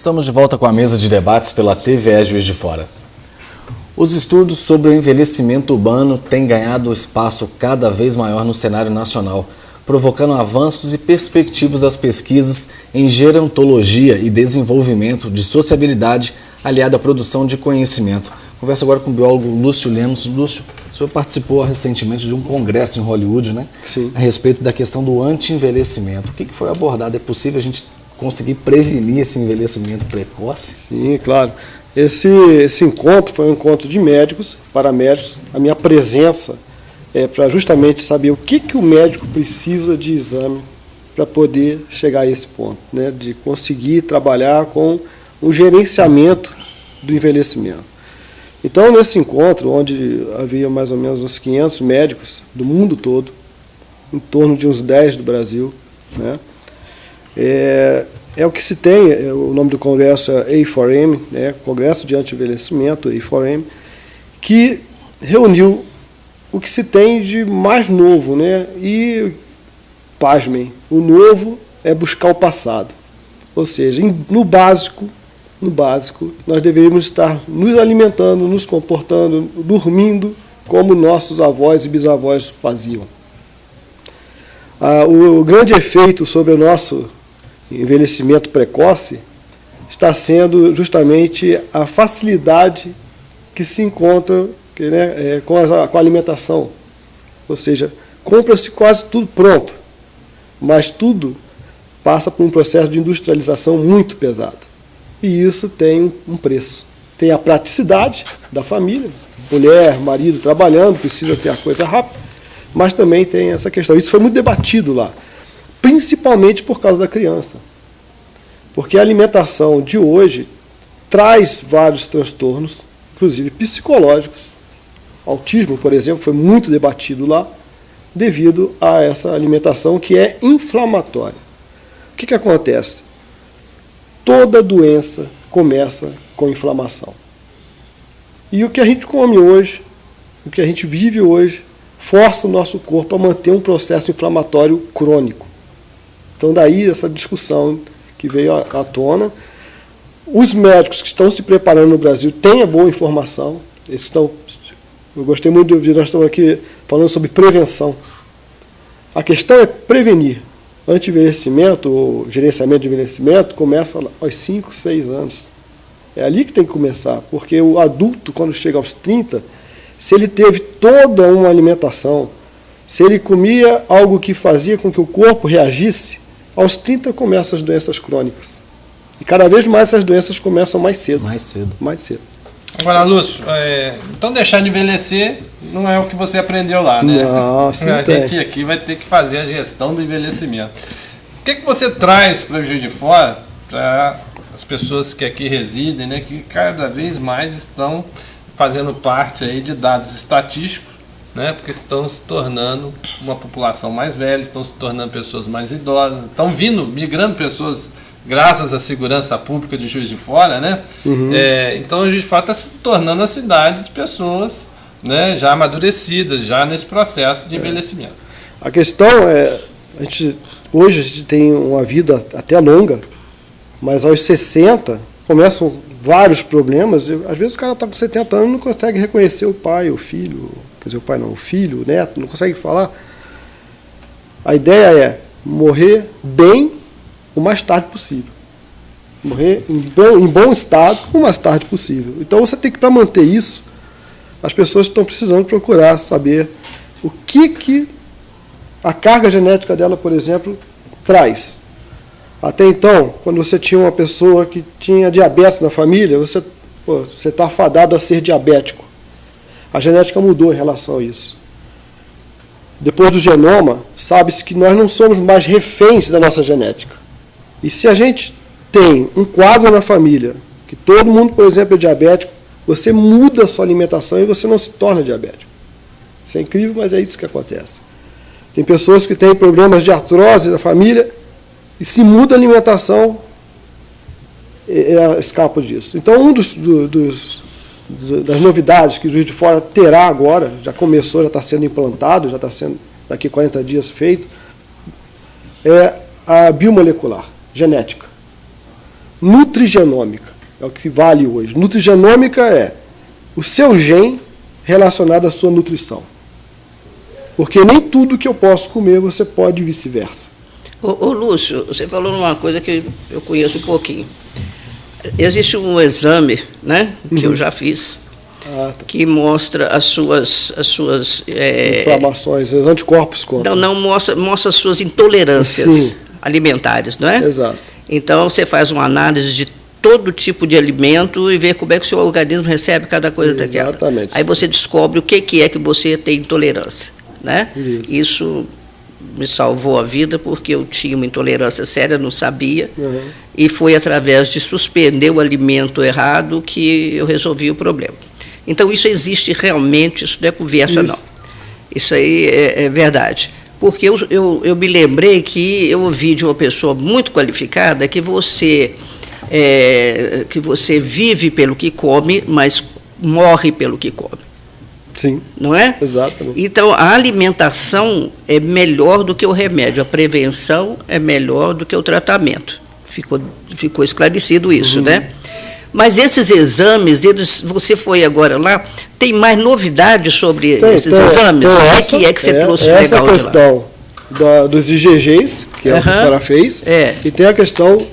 Estamos de volta com a mesa de debates pela TVE Juiz de Fora. Os estudos sobre o envelhecimento urbano têm ganhado espaço cada vez maior no cenário nacional, provocando avanços e perspectivas das pesquisas em gerontologia e desenvolvimento de sociabilidade aliado à produção de conhecimento. Converso agora com o biólogo Lúcio Lemos. Lúcio, o senhor participou recentemente de um congresso em Hollywood, né? Sim. A respeito da questão do anti-envelhecimento. O que foi abordado? É possível a gente conseguir prevenir esse envelhecimento precoce? Sim, claro. Esse encontro foi um encontro de médicos, paramédicos. A minha presença é para justamente saber o que o médico precisa de exame para poder chegar a esse ponto, né? De conseguir trabalhar com o gerenciamento do envelhecimento. Então, nesse encontro, onde havia mais ou menos uns 500 médicos do mundo todo, em torno de uns 10 do Brasil, né? É o que se tem, o nome do congresso é A4M, né? Congresso de Anti-Envelhecimento, A4M, que reuniu o que se tem de mais novo, né? E, pasmem, o novo é buscar o passado. Ou seja, no básico, nós deveríamos estar nos alimentando, nos comportando, dormindo, como nossos avós e bisavós faziam. O grande efeito sobre o nosso envelhecimento precoce está sendo justamente a facilidade que se encontra com a alimentação. Ou seja, compra-se quase tudo pronto, mas tudo passa por um processo de industrialização muito pesado. E isso tem um preço. Tem a praticidade da família, mulher, marido trabalhando, precisa ter a coisa rápida, mas também tem essa questão. Isso foi muito debatido lá, principalmente por causa da criança. Porque a alimentação de hoje traz vários transtornos, inclusive psicológicos. Autismo, por exemplo, foi muito debatido lá, devido a essa alimentação que é inflamatória. O que acontece? Toda doença começa com inflamação. E o que a gente come hoje, o que a gente vive hoje, força o nosso corpo a manter um processo inflamatório crônico. Então, daí essa discussão que veio à tona. Os médicos que estão se preparando no Brasil têm a boa informação. Eles estão, eu gostei muito de ouvir, nós estamos aqui falando sobre prevenção. A questão é prevenir. Anti-envelhecimento, ou gerenciamento de envelhecimento, começa aos 5, 6 anos. É ali que tem que começar, porque o adulto, quando chega aos 30, se ele teve toda uma alimentação, se ele comia algo que fazia com que o corpo reagisse, aos 30 começam as doenças crônicas. E cada vez mais essas doenças começam mais cedo. Mais cedo. Agora, Lúcio, então deixar de envelhecer não é o que você aprendeu lá, né? Não, a gente aqui vai ter que fazer a gestão do envelhecimento. O que você traz para o Juiz de Fora, para as pessoas que aqui residem, né, que cada vez mais estão fazendo parte aí de dados estatísticos, né, porque estão se tornando uma população mais velha, estão se tornando pessoas mais idosas, estão migrando pessoas graças à segurança pública de Juiz de Fora, né? Uhum. Então, Juiz de Fora está se tornando a cidade de pessoas, né, já amadurecidas, já nesse processo de envelhecimento. A questão é, hoje a gente tem uma vida até longa, mas aos 60 começam vários problemas. Às vezes o cara está com 70 anos e não consegue reconhecer o pai, o filho, quer dizer, o pai não, o filho, o neto, não consegue falar. A ideia é morrer bem o mais tarde possível. Morrer em bom estado o mais tarde possível. Então você tem que, para manter isso, as pessoas estão precisando procurar saber o que a carga genética dela, por exemplo, traz. Até então, quando você tinha uma pessoa que tinha diabetes na família, você está afadado a ser diabético. A genética mudou em relação a isso. Depois do genoma, sabe-se que nós não somos mais reféns da nossa genética. E se a gente tem um quadro na família, que todo mundo, por exemplo, é diabético, você muda a sua alimentação e você não se torna diabético. Isso é incrível, mas é isso que acontece. Tem pessoas que têm problemas de artrose na família e se muda a alimentação, escapa disso. Então, das novidades que o Juiz de Fora terá agora, já começou, já está sendo implantado, já está sendo daqui a 40 dias feito, é a biomolecular, genética. nutrigenômica. É o que vale hoje. Nutrigenômica é o seu gen relacionado à sua nutrição. Porque nem tudo que eu posso comer você pode e vice-versa. Ô Lúcio, você falou uma coisa que eu conheço um pouquinho. Existe um exame, né, que eu já fiz, que mostra as suas inflamações, os anticorpos contra. Não mostra as suas intolerâncias alimentares, não é? Exato. Então você faz uma análise de todo tipo de alimento e vê como é que o seu organismo recebe cada coisa daquela. Exatamente. Aí você descobre o que é que você tem intolerância, né? Isso me salvou a vida porque eu tinha uma intolerância séria, não sabia, e foi através de suspender o alimento errado que eu resolvi o problema. Então isso existe realmente, isso não é conversa não. Isso aí é verdade. Porque eu me lembrei que eu ouvi de uma pessoa muito qualificada que você vive pelo que come, mas morre pelo que come. Sim. Não é? Exatamente. Então, a alimentação é melhor do que o remédio, a prevenção é melhor do que o tratamento. Ficou esclarecido isso, né? Mas esses exames, você foi agora lá, tem mais novidades sobre esses exames? O que é que você trouxe legal de lá? Essa questão dos IgGs, que é o que a senhora fez, e tem a questão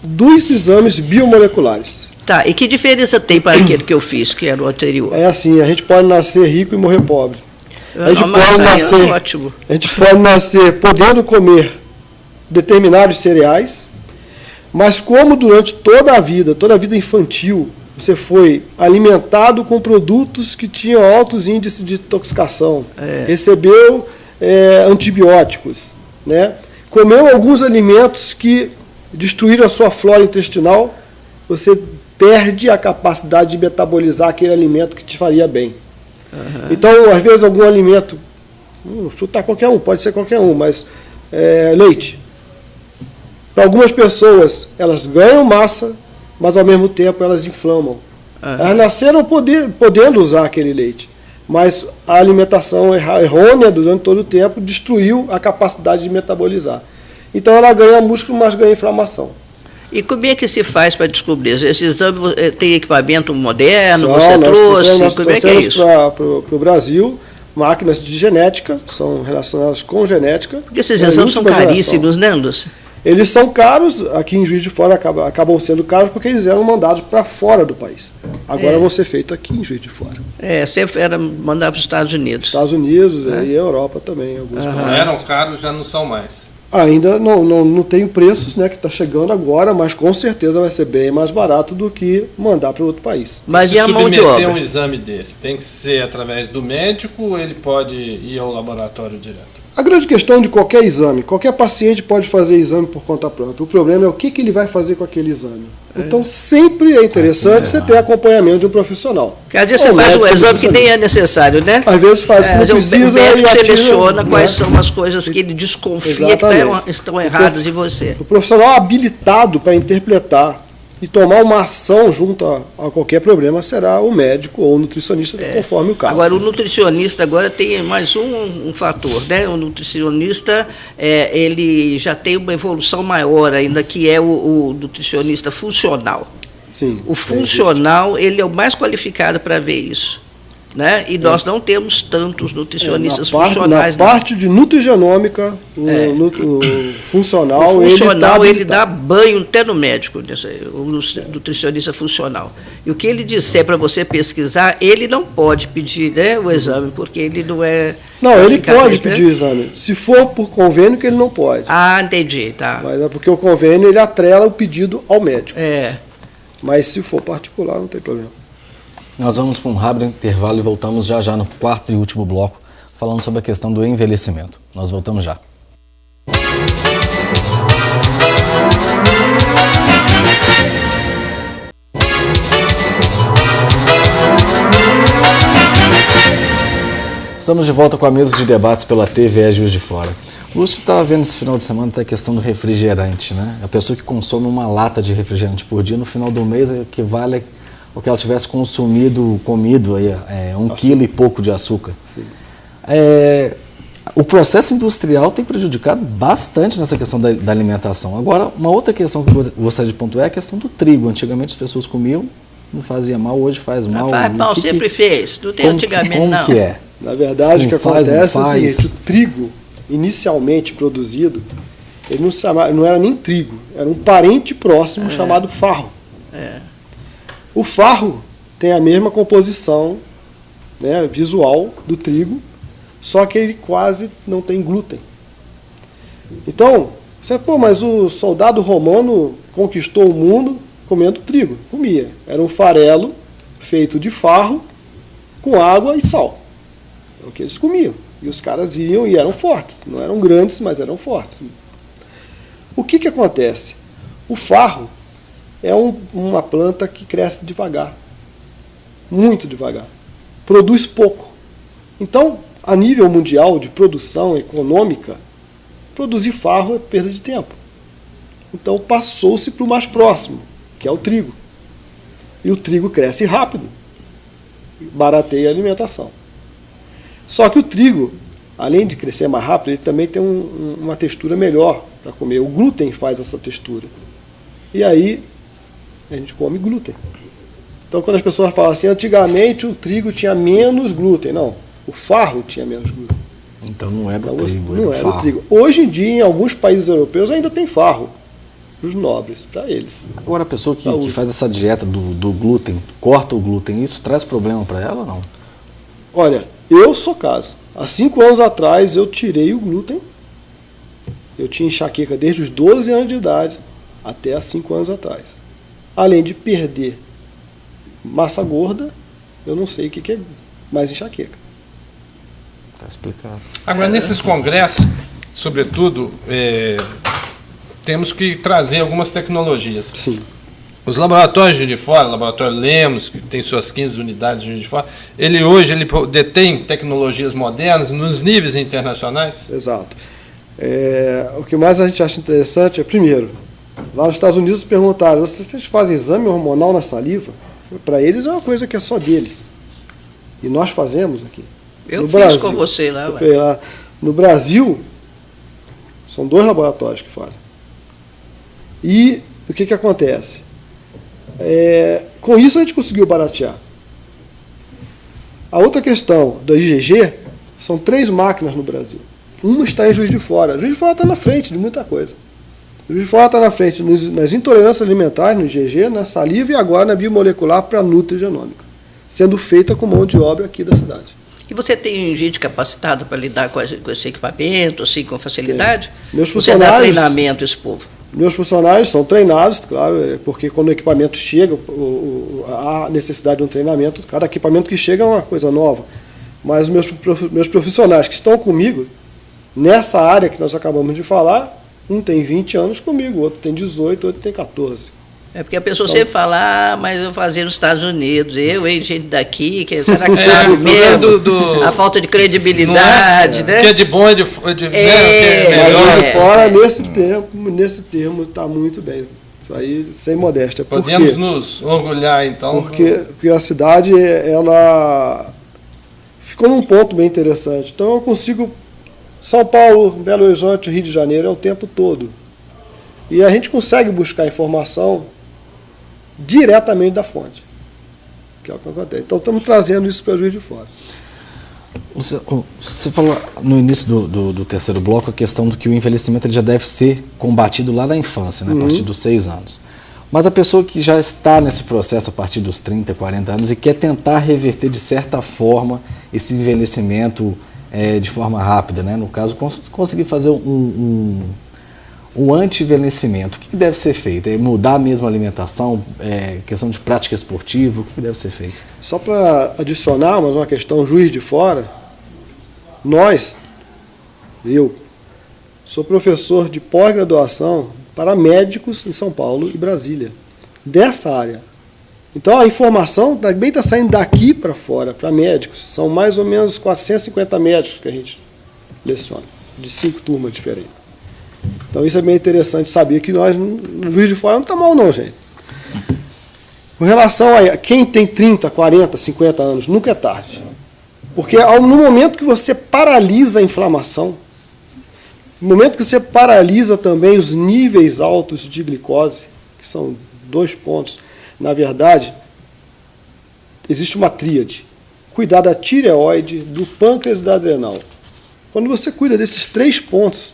dos exames biomoleculares. Tá, e que diferença tem para aquele que eu fiz, que era o anterior? É assim, a gente pode nascer rico e morrer pobre. A gente pode nascer podendo comer determinados cereais, mas como durante toda a vida infantil, você foi alimentado com produtos que tinham altos índices de intoxicação, recebeu antibióticos, né? Comeu alguns alimentos que destruíram a sua flora intestinal, você perde a capacidade de metabolizar aquele alimento que te faria bem. Então, às vezes, algum alimento, chutar qualquer um, pode ser qualquer um, mas leite. Para algumas pessoas, elas ganham massa, mas ao mesmo tempo elas inflamam. Elas nasceram podendo usar aquele leite, mas a alimentação errônea durante todo o tempo destruiu a capacidade de metabolizar. Então ela ganha músculo, mas ganha inflamação. E como é que se faz para descobrir? Esse exame tem equipamento moderno, você trouxe? Como é que é isso? Para o Brasil, máquinas de genética, são relacionadas com genética. Porque esses exames são caríssimos, né, Lúcio? Eles são caros, aqui em Juiz de Fora acabam sendo caros porque eles eram mandados para fora do país. Agora vão ser feitos aqui em Juiz de Fora. Sempre era mandado para os Estados Unidos. Estados Unidos e a Europa também. Alguns eram caros, já não são mais. Ainda não tem preços, né, que está chegando agora, mas com certeza vai ser bem mais barato do que mandar para outro país. Mas e a mão de obra? Um exame desse tem que ser através do médico ou ele pode ir ao laboratório direto? A grande questão de qualquer exame, qualquer paciente pode fazer exame por conta própria. O problema é o que ele vai fazer com aquele exame. Então sempre é interessante você ter acompanhamento de um profissional. Às vezes você faz um exame que nem é necessário, né? Às vezes faz que não precisa. O médico seleciona quais são as coisas que ele desconfia que estão erradas em você. O profissional habilitado para interpretar e tomar uma ação junto a qualquer problema será o médico ou o nutricionista, conforme o caso. Agora, o nutricionista agora tem mais um fator, né? O nutricionista, ele já tem uma evolução maior ainda, que é o nutricionista funcional. Sim, o funcional, ele é o mais qualificado para ver isso. Né? E nós não temos tantos nutricionistas funcionais. Na parte de nutrigenômica, o funcional... O funcional, ele dá banho até no médico, o nutricionista funcional. E o que ele disser para você pesquisar, ele não pode pedir, né, o exame, porque ele não é... Não, ele pode pedir o exame. Se for por convênio, que ele não pode. Ah, entendi, tá. Mas é porque o convênio, ele atrela o pedido ao médico. Mas se for particular, não tem problema. Nós vamos para um rápido intervalo e voltamos já no quarto e último bloco, falando sobre a questão do envelhecimento. Nós voltamos já. Estamos de volta com a mesa de debates pela TVE Juiz de Fora. O Lúcio estava vendo esse final de semana até a questão do refrigerante, né? A pessoa que consome uma lata de refrigerante por dia, no final do mês, equivale o que ela tivesse comido aí, 1 quilo e pouco de açúcar. Sim. O processo industrial tem prejudicado bastante nessa questão da alimentação. Agora, uma outra questão que eu gostaria de pontuar é a questão do trigo. Antigamente as pessoas comiam, não fazia mal, hoje faz mal. Faz mal, sempre fez. Não tem antigamente, como não. que é? Na verdade, o que Faz, acontece é o faz. seguinte: o trigo, inicialmente produzido, ele não era nem trigo, era um parente próximo chamado farro. O farro tem a mesma composição, né, visual do trigo, só que ele quase não tem glúten. Então, mas o soldado romano conquistou o mundo comendo trigo. Comia. Era um farelo feito de farro com água e sal. É o que eles comiam. E os caras iam e eram fortes. Não eram grandes, mas eram fortes. O que acontece? O farro é uma planta que cresce devagar. Muito devagar. Produz pouco. Então, a nível mundial de produção econômica, produzir farro é perda de tempo. Então passou-se para o mais próximo, que é o trigo. E o trigo cresce rápido, barateia a alimentação. Só que o trigo, além de crescer mais rápido, ele também tem uma textura melhor para comer. O glúten faz essa textura. E aí a gente come glúten. Então quando as pessoas falam assim, antigamente o trigo tinha menos glúten. Não. O farro tinha menos glúten. Então não era o Então, trigo, não era era o o farro. trigo. Hoje em dia, em alguns países europeus, ainda tem farro. Para os nobres, para eles. Agora a pessoa que faz essa dieta do glúten, corta o glúten, isso traz problema para ela ou não? Olha, eu sou caso. Há 5 anos atrás eu tirei o glúten. Eu tinha enxaqueca desde os 12 anos de idade até há 5 anos atrás. Além de perder massa gorda, eu não sei o que é mais enxaqueca. Está explicado. Agora, nesses congressos, sobretudo, temos que trazer algumas tecnologias. Sim. Os laboratórios de Juiz de Fora, o laboratório Lemos, que tem suas 15 unidades de Juiz de Fora, ele detém tecnologias modernas nos níveis internacionais? Exato. O que mais a gente acha interessante é, primeiro, lá nos Estados Unidos perguntaram, vocês fazem exame hormonal na saliva? Para eles é uma coisa que é só deles. E nós fazemos aqui. Eu No fiz Brasil, com você lá. Você fez lá. No Brasil, são 2 laboratórios que fazem. E o que acontece? Com isso a gente conseguiu baratear. A outra questão do IgG são 3 máquinas no Brasil. Uma está em Juiz de Fora. Juiz de Fora está na frente de muita coisa. Juiz de Fora está na frente nas intolerâncias alimentares, no IgG, na saliva e agora na biomolecular para a nutrigenômica, sendo feita com mão de obra aqui da cidade. E você tem gente capacitada para lidar com esse equipamento, assim, com facilidade? Meus Você dá funcionários- treinamento a esse povo? Meus funcionários são treinados, claro, porque quando o equipamento chega, há necessidade de um treinamento. Cada equipamento que chega é uma coisa nova. Mas meus profissionais que estão comigo, nessa área que nós acabamos de falar, um tem 20 anos comigo, outro tem 18, outro tem 14. É porque a pessoa sempre fala, mas eu fazia nos Estados Unidos, gente daqui, será que sabe mesmo? A falta de credibilidade, né? O que é de bom é de né? O que é Mas melhor. Juiz de Fora, nesse termo, está muito bem. Isso aí, sem modéstia. Por Podemos quê? nos orgulhar, então. Porque a cidade, ela ficou num ponto bem interessante. Então eu consigo, São Paulo, Belo Horizonte, Rio de Janeiro, é o tempo todo. E a gente consegue buscar informação diretamente da fonte, que é o que acontece. Então estamos trazendo isso para o Juiz de Fora. Você falou no início do terceiro bloco a questão do que o envelhecimento ele já deve ser combatido lá na infância, né, a partir dos 6 anos. Mas a pessoa que já está nesse processo a partir dos 30, 40 anos e quer tentar reverter de certa forma esse envelhecimento de forma rápida, né, no caso, conseguir fazer um anti-envelhecimento, o que deve ser feito? É mudar mesmo a alimentação, questão de prática esportiva, o que deve ser feito? Só para adicionar mais uma questão, Juiz de Fora, eu sou professor de pós-graduação para médicos em São Paulo e Brasília, dessa área. Então a informação também está saindo daqui para fora, para médicos. São mais ou menos 450 médicos que a gente leciona, de 5 turmas diferentes. Então isso é bem interessante saber que nós, no Juiz de Fora, não está mal não, gente. Com relação a quem tem 30, 40, 50 anos, nunca é tarde. Porque no momento que você paralisa a inflamação, no momento que você paralisa também os níveis altos de glicose, que são 2 pontos, na verdade, existe uma tríade. Cuidar da tireoide, do pâncreas e da adrenal. Quando você cuida desses 3 pontos,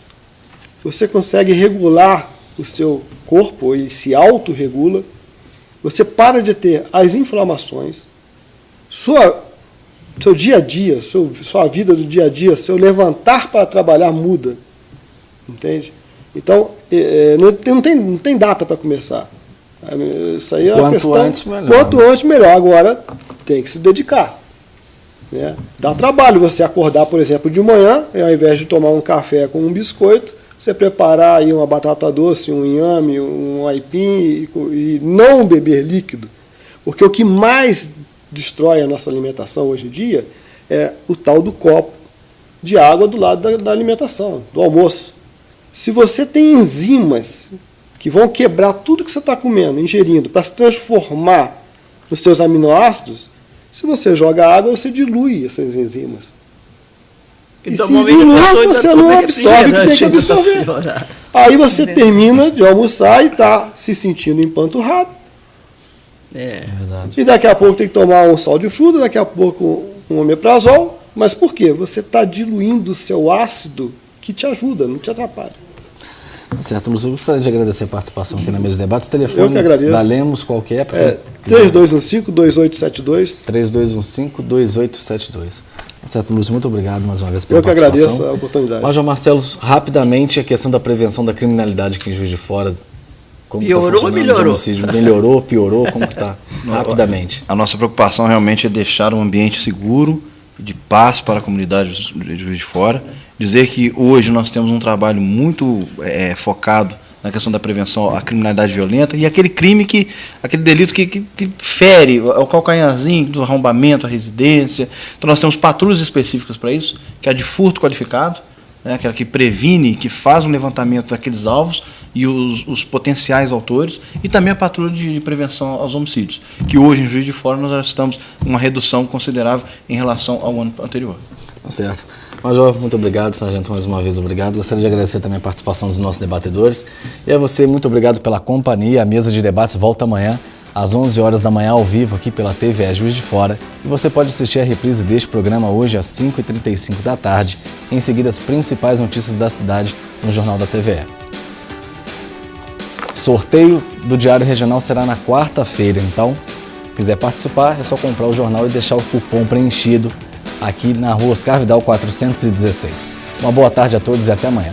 você consegue regular o seu corpo e se autorregula, você para de ter as inflamações, seu dia a dia, sua vida do dia a dia, seu levantar para trabalhar muda. Entende? Então, não tem data para começar. Isso aí é uma questão. Quanto antes, melhor. Quanto antes, melhor. Agora, tem que se dedicar. Né? Dá trabalho você acordar, por exemplo, de manhã, e ao invés de tomar um café com um biscoito, você preparar aí uma batata doce, um inhame, um aipim e não beber líquido. Porque o que mais destrói a nossa alimentação hoje em dia é o tal do copo de água do lado da alimentação, do almoço. Se você tem enzimas que vão quebrar tudo que você está comendo, ingerindo, para se transformar nos seus aminoácidos, se você joga água, você dilui essas enzimas. Então, e se dilui, você não absorve o que tem que absorver. Aí você termina de almoçar e está se sentindo empanturrado. É verdade. E daqui a pouco tem que tomar um sal de fruta, daqui a pouco um omeprazol. Mas por quê? Você está diluindo o seu ácido que te ajuda, não te atrapalha. Certo, Lúcio, eu gostaria de agradecer a participação aqui na mesa de debates. Telefone eu que agradeço. Da Lemos, qual que é? 3215-2872. 3215-2872. Certo, Lúcio, muito obrigado mais uma vez pela participação. Eu que agradeço a oportunidade. Major Marcelo, rapidamente, a questão da prevenção da criminalidade aqui em Juiz de Fora. Como piorou ou melhorou? Melhorou, piorou, como que está? Rapidamente. A nossa preocupação realmente é deixar um ambiente seguro, de paz para a comunidade de Juiz de Fora. Dizer que hoje nós temos um trabalho muito focado na questão da prevenção à criminalidade violenta e aquele delito que fere o calcanharzinho do arrombamento, a residência. Então nós temos patrulhas específicas para isso, que é a de furto qualificado, né, aquela que previne, que faz um levantamento daqueles alvos e os potenciais autores, e também a patrulha de prevenção aos homicídios, que hoje em Juiz de Fora nós já estamos com uma redução considerável em relação ao ano anterior. Tá certo. Major, muito obrigado. Sargento, mais uma vez obrigado. Gostaria de agradecer também a participação dos nossos debatedores. E a você, muito obrigado pela companhia. A mesa de debates volta amanhã, às 11 horas da manhã, ao vivo, aqui pela TVE Juiz de Fora. E você pode assistir a reprise deste programa hoje às 5h35 da tarde. Em seguida, as principais notícias da cidade no Jornal da TVE. Sorteio do Diário Regional será na quarta-feira, então, se quiser participar, é só comprar o jornal e deixar o cupom preenchido aqui na Rua Oscar Vidal 416. Uma boa tarde a todos e até amanhã.